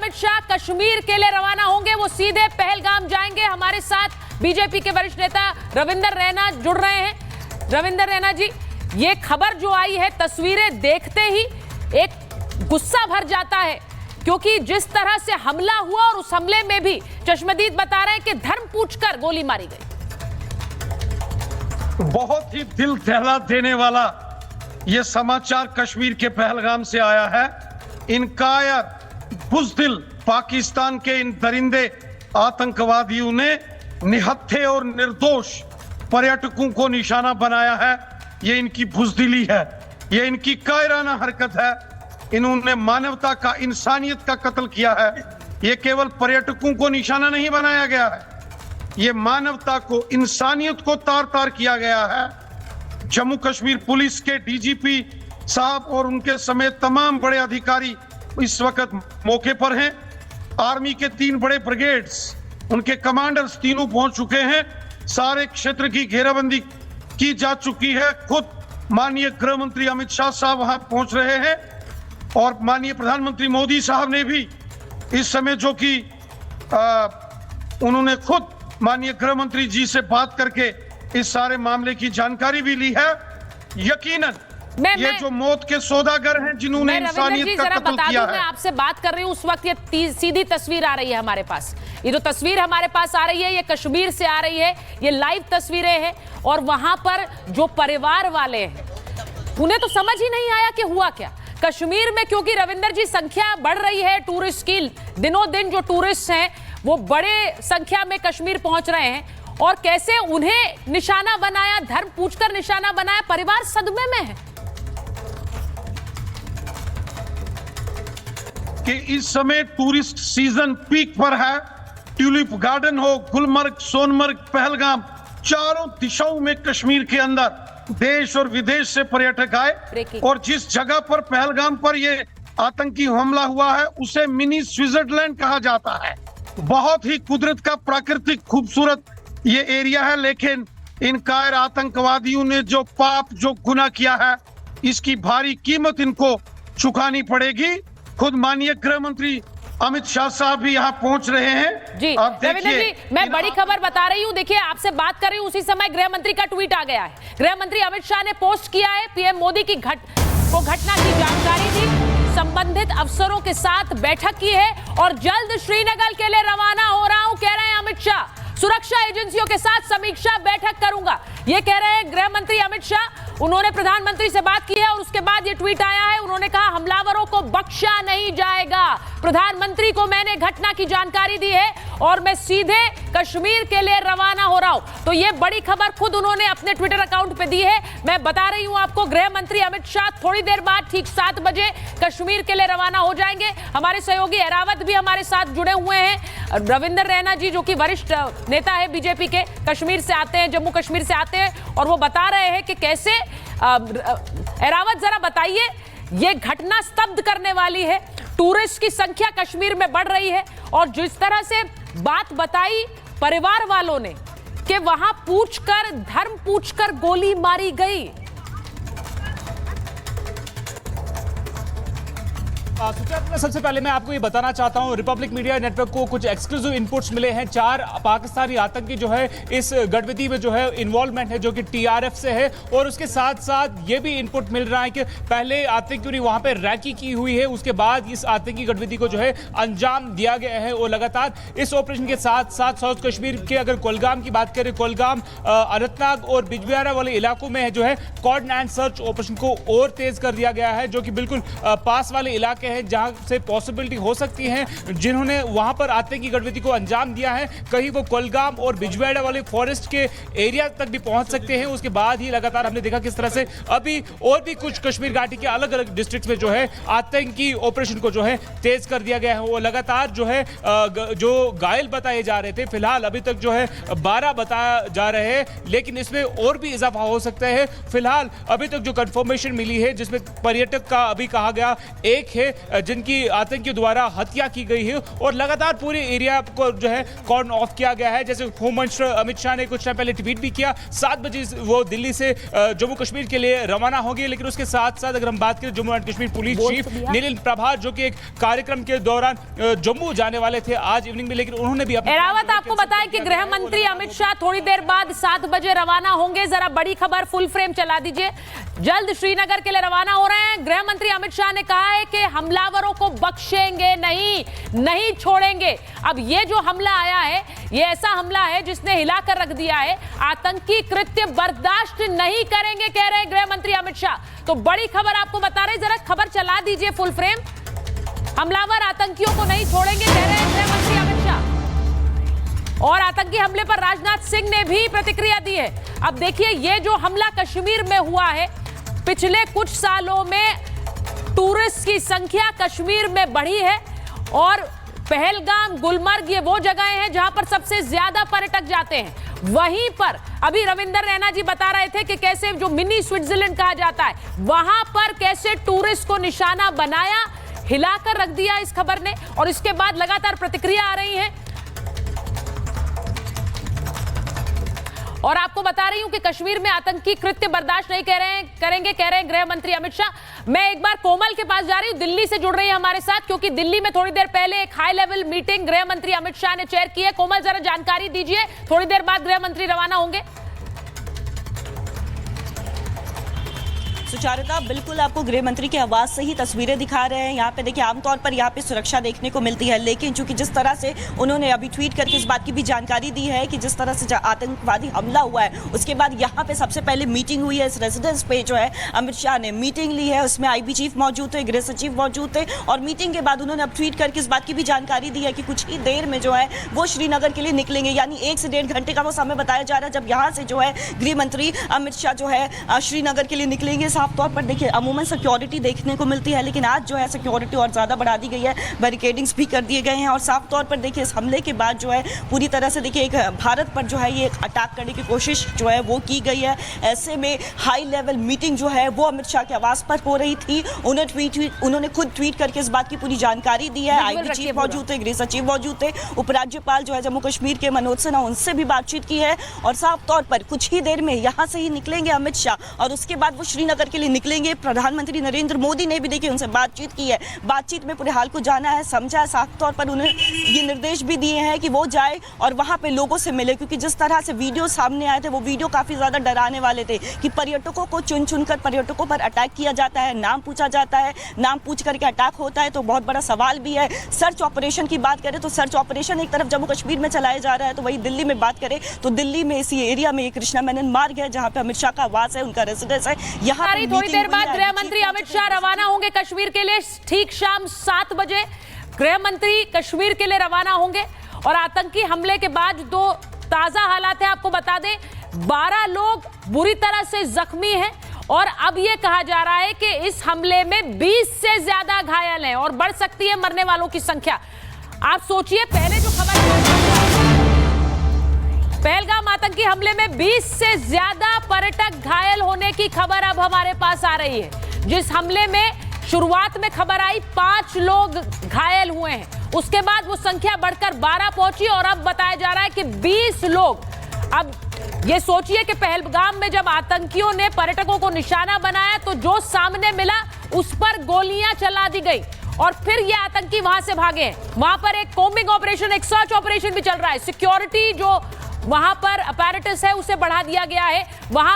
अमित शाह कश्मीर के लिए रवाना होंगे, वो सीधे पहलगाम जाएंगे। हमारे साथ बीजेपी के वरिष्ठ नेता रविंदर रैना जुड़ रहे हैं। रविंदर रैना जी, ये खबर जो आई है, तस्वीरें देखते ही एक गुस्सा भर जाता है, क्योंकि जिस तरह से हमला हुआ और उस हमले में भी चश्मदीद बता रहे हैं कि धर्म पूछकर गोली मारी गई। बहुत ही दिल दहला देने वाला ये समाचार कश्मीर के पहलगाम से आया है। इन कायर बुज़दिल पाकिस्तान के इन दरिंदे आतंकवादियों ने निहत्थे और निर्दोष पर्यटकों को निशाना बनाया है। ये इनकी बुज़दिली है, ये इनकी कायराना हरकत है। इन्होंने मानवता का, इंसानियत का कत्ल किया है। ये केवल पर्यटकों को निशाना नहीं बनाया गया है, ये मानवता को, इंसानियत को तार तार किया गया है। जम्मू कश्मीर पुलिस के डीजीपी साहब और उनके समेत तमाम बड़े अधिकारी इस वक्त मौके पर हैं। आर्मी के 3 बड़े ब्रिगेड्स, उनके कमांडर्स तीनों पहुंच चुके हैं। सारे क्षेत्र की घेराबंदी की जा चुकी है। खुद माननीय गृह मंत्री अमित शाह साहब वहां पहुंच रहे हैं और माननीय प्रधानमंत्री मोदी साहब ने भी इस समय जो कि उन्होंने खुद माननीय गृह मंत्री जी से बात करके इस सारे मामले की जानकारी भी ली है। यकीनन ये जो मौत के सौदागर हैं, जिन्होंने इंसानियत का कत्ल किया है। मैं आपसे बात कर रही हूं, उस वक्त ये सीधी तस्वीर आ रही है हमारे पास। ये जो तस्वीर हमारे पास आ रही है, ये कश्मीर से आ रही है, ये लाइव तस्वीरें हैं। और वहां पर जो परिवार वाले हैं, उन्हें तो समझ ही नहीं आया कि हुआ क्या कश्मीर में, क्योंकि रविंदर जी संख्या बढ़ रही है टूरिस्ट की। दिनों दिन जो टूरिस्ट हैं वो बड़े संख्या में कश्मीर पहुंच रहे हैं, और कैसे उन्हें निशाना बनाया, धर्म पूछकर निशाना बनाया। परिवार सदमे में है कि इस समय टूरिस्ट सीजन पीक पर है। ट्यूलिप गार्डन हो, गुलमर्ग, सोनमर्ग, पहलगाम, चारों दिशाओं में कश्मीर के अंदर देश और विदेश से पर्यटक आए। और जिस जगह पर पहलगाम पर यह आतंकी हमला हुआ है, उसे मिनी स्विट्जरलैंड कहा जाता है। बहुत ही कुदरत का प्राकृतिक खूबसूरत ये एरिया है, लेकिन इन कायर आतंकवादियों ने जो पाप, जो गुनाह किया है, इसकी भारी कीमत इनको चुकानी पड़ेगी। खुद माननीय गृह मंत्री अमित शाह साहब भी यहाँ पहुंच रहे हैं जी। रविंदर जी, मैं बड़ी खबर बता रही हूँ। देखिए, आपसे बात कर रही हूँ, उसी समय गृह मंत्री का ट्वीट आ गया है। गृह मंत्री अमित शाह ने पोस्ट किया है, पीएम मोदी की घटना की जानकारी दी, संबंधित अफसरों के साथ बैठक की है और जल्द श्रीनगर के लिए रवाना हो रहा हूं, कह रहे हैं अमित शाह। सुरक्षा एजेंसियों के साथ समीक्षा बैठक करूंगा, ये कह रहे हैं गृह मंत्री अमित शाह। उन्होंने प्रधानमंत्री से बात की है और उसके बाद ये ट्वीट आया है। उन्होंने कहा, हमलावरों को बख्शा नहीं जाएगा। प्रधानमंत्री को मैंने घटना की जानकारी दी है और मैं सीधे कश्मीर के लिए रवाना हो रहा हूं। तो ये बड़ी खबर खुद उन्होंने अपने ट्विटर अकाउंट पे दी है। मैं बता रही हूं आपको, गृह मंत्री अमित शाह थोड़ी देर बाद ठीक 7 बजे कश्मीर के लिए रवाना हो जाएंगे। हमारे सहयोगी एरावत भी हमारे साथ जुड़े हुए हैं। रविंदर रैना जी, जो कि वरिष्ठ नेता है बीजेपी के, कश्मीर से आते हैं, जम्मू कश्मीर से आते हैं, और वो बता रहे हैं कि कैसे। एरावत, जरा बताइए, ये घटना स्तब्ध करने वाली है। टूरिस्ट की संख्या कश्मीर में बढ़ रही है और जिस तरह से बात बताई परिवार वालों ने कि वहां पूछकर, धर्म पूछकर गोली मारी गई। सबसे पहले मैं आपको ये बताना चाहता हूं, रिपब्लिक मीडिया नेटवर्क को कुछ एक्सक्लूसिव इनपुट्स मिले हैं। 4 पाकिस्तानी आतंकी जो है इस गतिविधि में जो है इन्वॉल्वमेंट है, जो कि टीआरएफ से है। और उसके साथ साथ ये भी इनपुट मिल रहा है कि पहले आतंकियों ने वहां पे रैकी की हुई है, उसके बाद इस आतंकी गतिविधि को जो है अंजाम दिया गया है। और लगातार इस ऑपरेशन के साथ साथ साउथ कश्मीर के अगर कोलगाम की बात करें, कोलगाम, अनंतनाग और बिजबिहारा वाले इलाकों में जो है कॉर्ड एंड सर्च ऑपरेशन को और तेज कर दिया गया है, जो कि बिल्कुल पास वाले इलाके हैं जहां से पॉसिबिलिटी हो सकती है जिन्होंने वहां पर आतंकी गतिविधि को अंजाम दिया है। कहीं वो कोलगाम और बिजबिहारा वाले फॉरेस्ट के एरिया तक भी पहुंच सकते हैं। उसके बाद ही लगातार हमने देखा किस तरह से अभी और भी कुछ कश्मीर घाटी के अलग अलग डिस्ट्रिक्ट में जो है आतंकी ऑपरेशन को जो है तेज कर दिया गया है। वो लगातार जो है जो घायल बताए जा रहे थे, फिलहाल अभी तक जो है 12 बताया जा रहे हैं, लेकिन इसमें और भी इजाफा हो सकता है। फिलहाल अभी तक जो कंफर्मेशन मिली है, जिसमें पर्यटक का अभी कहा गया 1 है, जिनकी आतंकियों द्वारा हत्या की गई है और लगातार पूरे एरिया को जो है कॉर्डन ऑफ किया गया है। जैसे होम मिनिस्टर अमित शाह ने कुछ टाइम पहले ट्वीट भी किया, 7 बजे वो दिल्ली से जम्मू कश्मीर के लिए रवाना होंगे। लेकिन उसके साथ साथ अगर हम बात करें Jammu and Kashmir police chief Nalin Prabhat जो कि एक कार्यक्रम के दौरान जम्मू जाने वाले थे आज इवनिंग में, लेकिन उन्होंने भी एरावत आपको बताएं कि गृह मंत्री अमित शाह थोड़ी देर बाद 7 बजे रवाना होंगे। जरा बड़ी खबर फुल फ्रेम चला दीजिए। जल्द श्रीनगर के लिए रवाना हो रहे हैं। गृह मंत्री अमित शाह ने कहा है कि हमलावरों को बख्शेंगे नहीं छोड़ेंगे। अब ये जो हमला आया है ये ऐसा हमला है जिसने हिलाकर रख दिया है। आतंकी कृत्य बर्दाश्त नहीं करेंगे कह रहे हैं गृह मंत्री अमित शाह। तो बड़ी खबर आपको बता रहे, जरा खबर चला दीजिए फुल फ्रेम। हमलावर आतंकियों को नहीं छोड़ेंगे कह रहे हैं गृह मंत्री अमित शाह। और आतंकी हमले पर राजनाथ सिंह ने भी प्रतिक्रिया दी है। अब देखिए ये जो हमला कश्मीर में हुआ है, पिछले कुछ सालों में टूरिस्ट की संख्या कश्मीर में बढ़ी है और पहलगाम, गुलमर्ग ये वो जगहें हैं जहां पर सबसे ज्यादा पर्यटक जाते हैं। वहीं पर अभी रविंदर रैना जी बता रहे थे कि कैसे जो मिनी स्विट्जरलैंड कहा जाता है वहां पर कैसे टूरिस्ट को निशाना बनाया, हिलाकर रख दिया इस खबर ने। और इसके बाद लगातार प्रतिक्रिया आ रही है। और आपको बता रही हूं कि कश्मीर में आतंकी कृत्य बर्दाश्त नहीं करेंगे कह रहे हैं गृह मंत्री अमित शाह। मैं एक बार कोमल के पास जा रही हूं, दिल्ली से जुड़ रही है हमारे साथ, क्योंकि दिल्ली में थोड़ी देर पहले एक हाई लेवल मीटिंग गृह मंत्री अमित शाह ने चेयर की है। कोमल जरा जानकारी दीजिए, थोड़ी देर बाद गृह मंत्री रवाना होंगे। सुचारुता, बिल्कुल आपको गृह मंत्री के आवास से ही तस्वीरें दिखा रहे हैं। यहाँ पे देखिए आमतौर पर यहाँ पे सुरक्षा देखने को मिलती है, लेकिन चूंकि जिस तरह से उन्होंने अभी ट्वीट करके इस बात की भी जानकारी दी है कि जिस तरह से आतंकवादी हमला हुआ है उसके बाद यहाँ पे सबसे पहले मीटिंग हुई है। इस रेजिडेंस पे जो है अमित शाह ने मीटिंग ली है, उसमें IB चीफ मौजूद थे, गृह सचिव मौजूद थे और मीटिंग के बाद उन्होंने अब ट्वीट करके इस बात की भी जानकारी दी है कि कुछ ही देर में जो है वो श्रीनगर के लिए निकलेंगे। यानी 1 से 1.5 घंटे का वो समय बताया जा रहा है जब यहाँ से जो है गृह मंत्री अमित शाह जो है श्रीनगर के लिए निकलेंगे। साफ तौर पर देखिए अमूमन सिक्योरिटी देखने को मिलती है, लेकिन आज जो है सिक्योरिटी और ज़्यादा बढ़ा दी गई है, बैरिकेडिंग्स भी कर दिए गए हैं। और साफ तौर पर देखिए इस हमले के बाद जो है पूरी तरह से देखिए एक भारत पर जो है ये अटैक करने की कोशिश जो है वो की गई है। ऐसे में हाई लेवल मीटिंग जो है वो अमित शाह के आवास पर हो रही थी। उन्होंने खुद ट्वीट करके इस बात की पूरी जानकारी दी है। IB चीफ मौजूद थे, गृह सचिव मौजूद थे, उपराज्यपाल जो है जम्मू कश्मीर के मनोज सिन्हा उनसे भी बातचीत की है। और साफ तौर पर कुछ ही देर में यहाँ से ही निकलेंगे अमित शाह और उसके बाद वो श्रीनगर के लिए निकलेंगे। प्रधानमंत्री नरेंद्र मोदी ने भी देखिए उनसे बातचीत की है, बातचीत में पूरे हाल को जाना है, समझा है। साफ तौर पर उन्हें ये निर्देश भी दिए हैं कि वो जाए और वहां पे लोगों से मिले, क्योंकि जिस तरह से वीडियो सामने आए थे वो वीडियो काफी ज्यादा डराने वाले थे कि पर्यटकों को चुन चुनकर पर्यटकों पर अटैक किया जाता है, नाम पूछा जाता है, नाम पूछ करके अटैक होता है। तो बहुत बड़ा सवाल भी है। सर्च ऑपरेशन की बात करें तो सर्च ऑपरेशन एक तरफ जम्मू कश्मीर में चलाया जा रहा है, तो वही दिल्ली में बात करें तो दिल्ली में इसी एरिया में कृष्णा मेनन मार्ग है जहाँ पे अमित शाह का आवास है, उनका रेसिडेंस है। यहाँ थोड़ी देर बाद गृह मंत्री अमित शाह रवाना होंगे कश्मीर के लिए। ठीक शाम 7 बजे गृह मंत्री कश्मीर के लिए रवाना होंगे। और आतंकी हमले के बाद दो ताजा हालात है, आपको बता दें 12 लोग बुरी तरह से जख्मी हैं और अब यह कहा जा रहा है कि इस हमले में 20 से ज्यादा घायल हैं और बढ़ सकती है मरने वालों की संख्या। आप सोचिए, पहले जो खबर पहलगाम आतंकी हमले में 20 से ज्यादा पर्यटक घायल होने की खबर अब हमारे पास आ रही है। जिस हमले में शुरुआत में खबर आई 5 लोग घायल हुए हैं, उसके बाद वो संख्या बढ़कर 12 पहुंची और अब बताया जा रहा है कि 20 लोग। अब ये सोचिए कि पहलगाम में जब आतंकियों ने पर्यटकों को निशाना बनाया तो जो सामने मिला उस पर गोलियां चला दी गई और फिर ये आतंकी वहां से भागे। वहां पर एक कॉम्बिंग ऑपरेशन, एक सर्च ऑपरेशन भी चल रहा है। सिक्योरिटी जो वहां पर अपैरेटस है उसे बढ़ा दिया गया है। वहां